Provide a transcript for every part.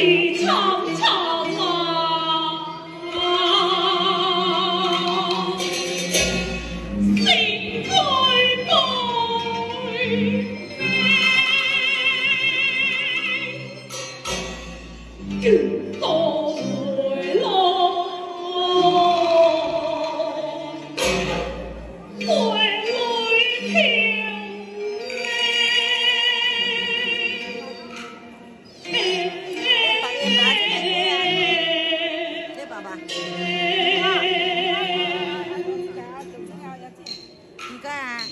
是苍苍啊，心归归。愿多回来，回来飘爸爸。而家啊，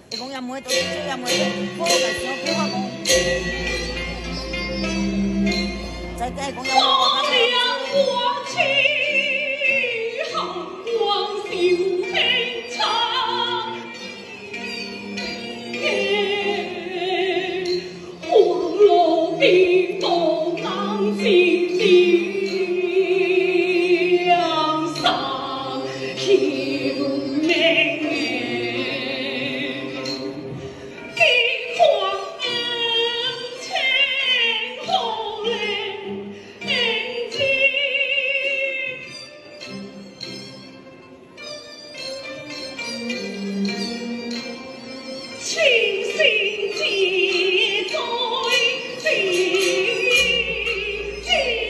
你講有冇喺度？有冇喺度？科嘅小科啊講。仔仔講有冇話花亮花去，行光小輕茶。黃羅邊度當自梁上曉明。清醒自在，自照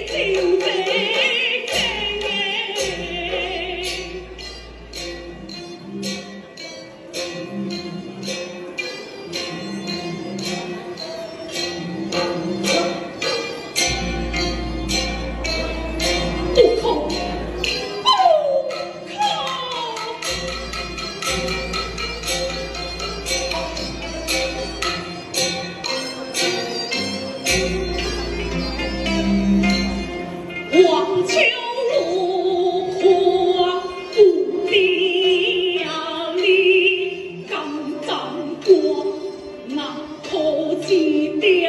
地不可，不可。望秋落花不凋零，敢斩过那可几雕。